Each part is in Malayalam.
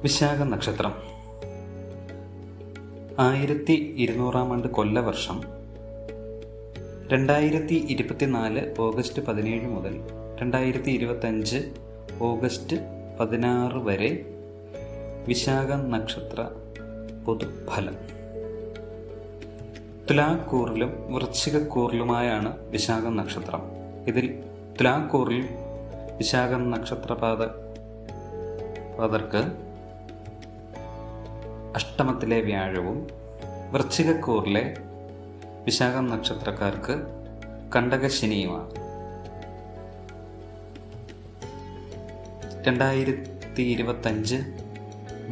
വിശാഖ നക്ഷത്രം 1200 ആണ്ട് കൊല്ലവർഷം 2024 ഓഗസ്റ്റ് 17 മുതൽ 2025 ഓഗസ്റ്റ് 16 വരെ വിശാഖ നക്ഷത്ര പൊതുഫലം. തുലാക്കൂറിലും വൃശ്ചികക്കൂറിലുമായാണ് വിശാഖ നക്ഷത്രം. ഇതിൽ തുലാക്കൂറിൽ വിശാഖ നക്ഷത്രപാദർക്ക് അഷ്ടമത്തിലെ വ്യാഴവും വൃശ്ചികക്കൂറിലെ വിശാഖ നക്ഷത്രക്കാർക്ക് കണ്ടകശനിയുമാണ്. 2025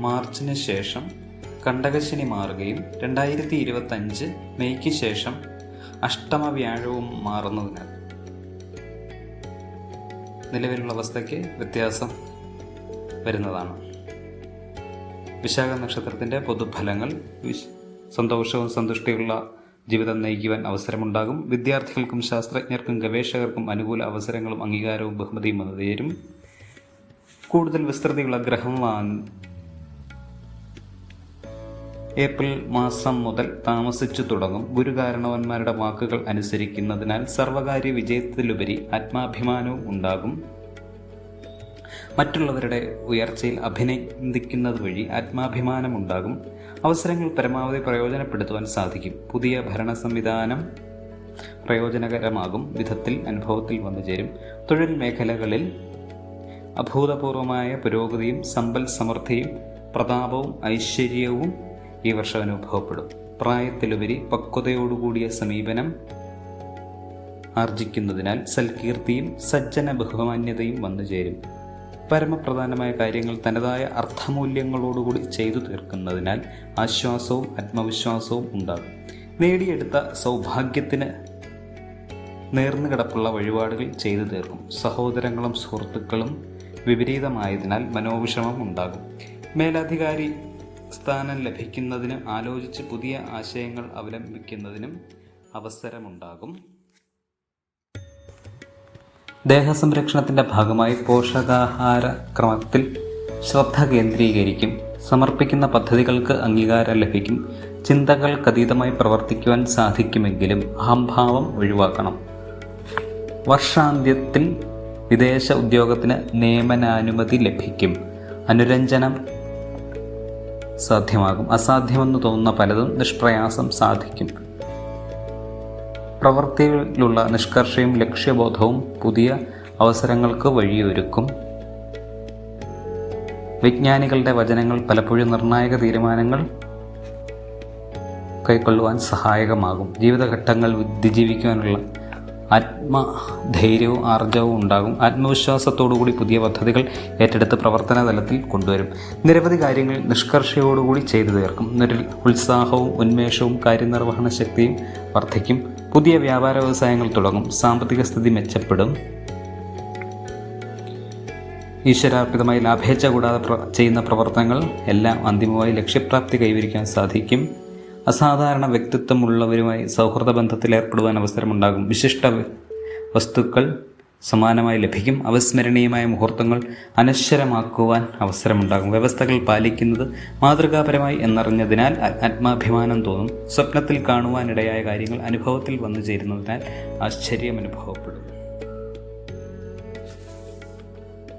മാർച്ചിന് ശേഷം കണ്ടകശനി മാറുകയും 2025 മെയ്ക്ക് ശേഷം അഷ്ടമ വ്യാഴവും മാറുന്നതിനാൽ നിലവിലുള്ള അവസ്ഥയ്ക്ക് വ്യത്യാസം വരുന്നതാണ്. വിശാഖ നക്ഷത്രത്തിൻ്റെ പൊതുഫലങ്ങൾ: സന്തോഷവും സന്തുഷ്ടിയുള്ള ജീവിതം നയിക്കുവാൻ അവസരമുണ്ടാകും. വിദ്യാർത്ഥികൾക്കും ശാസ്ത്രജ്ഞർക്കും ഗവേഷകർക്കും അനുകൂല അവസരങ്ങളും അംഗീകാരവും ബഹുമതിയും വന്നു ചേരും. കൂടുതൽ വിസ്തൃതിയുള്ള ഗ്രഹം ഏപ്രിൽ മാസം മുതൽ താമസിച്ചു തുടങ്ങും. ഗുരുകാരണവന്മാരുടെ വാക്കുകൾ അനുസരിക്കുന്നതിനാൽ സർവകാര്യ വിജയത്തിലുപരി ആത്മാഭിമാനവും ഉണ്ടാകും. മറ്റുള്ളവരുടെ ഉയർച്ചയിൽ അഭിനന്ദിക്കുന്നത് വഴി ആത്മാഭിമാനമുണ്ടാകും. അവസരങ്ങൾ പരമാവധി പ്രയോജനപ്പെടുത്തുവാൻ സാധിക്കും. പുതിയ ഭരണ സംവിധാനം പ്രയോജനകരമാകും വിധത്തിൽ അനുഭവത്തിൽ വന്നു ചേരും. തൊഴിൽ മേഖലകളിൽ അഭൂതപൂർവമായ പുരോഗതിയും സമ്പൽ സമൃദ്ധിയും പ്രതാപവും ഐശ്വര്യവും ഈ വർഷം അനുഭവപ്പെടും. പ്രായത്തിലുപരി പക്വതയോടുകൂടിയ സമീപനം ആർജിക്കുന്നതിനാൽ സൽകീർത്തിയും സജ്ജന ബഹുമാന്യതയും വന്നു ചേരും. പരമപ്രധാനമായ കാര്യങ്ങൾ തനതായ അർത്ഥമൂല്യങ്ങളോടുകൂടി ചെയ്തു തീർക്കുന്നതിനാൽ ആശ്വാസവും ആത്മവിശ്വാസവും ഉണ്ടാകും. നേടിയെടുത്ത സൗഭാഗ്യത്തിന് നേർന്നുകിടപ്പുള്ള വഴിപാടുകൾ ചെയ്തു തീർക്കും. സഹോദരങ്ങളും സുഹൃത്തുക്കളും വിപരീതമായതിനാൽ മനോവിഷമം ഉണ്ടാകും. മേലധികാരി സ്ഥാനം ലഭിക്കുന്നതിന് ആലോചിച്ച് പുതിയ ആശയങ്ങൾ അവലംബിക്കുന്നതിനും അവസരമുണ്ടാകും. ദേഹസംരക്ഷണത്തിൻ്റെ ഭാഗമായി പോഷകാഹാര ക്രമത്തിൽ ശ്രദ്ധ കേന്ദ്രീകരിക്കും. സമർപ്പിക്കുന്ന പദ്ധതികൾക്ക് അംഗീകാരം ലഭിക്കും. ചിന്തകൾക്കതീതമായി പ്രവർത്തിക്കുവാൻ സാധിക്കുമെങ്കിലും അഹംഭാവം ഒഴിവാക്കണം. വർഷാന്ത്യത്തിൽ വിദേശ ഉദ്യോഗത്തിന് നിയമനാനുമതി ലഭിക്കും. അനുരഞ്ജനം സാധ്യമാകും. അസാധ്യമെന്ന് തോന്നുന്ന പലതും നിഷ്പ്രയാസം സാധിക്കും. പ്രവൃത്തിയിലുള്ള നിഷ്കർഷയും ലക്ഷ്യബോധവും പുതിയ അവസരങ്ങൾക്ക് വഴിയൊരുക്കും. വിജ്ഞാനികളുടെ വചനങ്ങൾ പലപ്പോഴും നിർണായക തീരുമാനങ്ങൾ കൈക്കൊള്ളുവാൻ സഹായകമാകും. ജീവിതഘട്ടങ്ങൾ അതിജീവിക്കുവാനുള്ള ആത്മധൈര്യവും ആർജവവും ഉണ്ടാകും. ആത്മവിശ്വാസത്തോടുകൂടി പുതിയ പദ്ധതികൾ ഏറ്റെടുത്ത് പ്രവർത്തന തലത്തിൽ കൊണ്ടുവരും. നിരവധി കാര്യങ്ങൾ നിഷ്കർഷയോടുകൂടി ചെയ്തു തീർക്കും. ഉത്സാഹവും ഉന്മേഷവും കാര്യനിർവഹണ ശക്തിയും വർദ്ധിക്കും. പുതിയ വ്യാപാര വ്യവസായങ്ങൾ തുടങ്ങും. സാമ്പത്തിക സ്ഥിതി മെച്ചപ്പെടും. ഈശ്വരാർപ്പിതമായി ലാഭേച്ഛ കൂടാതെ ചെയ്യുന്ന പ്രവർത്തനങ്ങൾ എല്ലാം അന്തിമമായി ലക്ഷ്യപ്രാപ്തി കൈവരിക്കാൻ സാധിക്കും. അസാധാരണ വ്യക്തിത്വമുള്ളവരുമായി സൗഹൃദ ബന്ധത്തിൽ ഏർപ്പെടുവാൻ അവസരമുണ്ടാകും. വിശിഷ്ട വസ്തുക്കൾ സമാനമായി ലഭിക്കും. അവിസ്മരണീയമായ മുഹൂർത്തങ്ങൾ അനശ്വരമാക്കുവാൻ അവസരമുണ്ടാകും. വ്യവസ്ഥകൾ പാലിക്കുന്നത് മാതൃകാപരമായി എന്നറിഞ്ഞതിനാൽ ആത്മാഭിമാനം തോന്നും. സ്വപ്നത്തിൽ കാണുവാനിടയായ കാര്യങ്ങൾ അനുഭവത്തിൽ വന്നു ചേരുന്നതിനാൽ ആശ്ചര്യം അനുഭവപ്പെടും.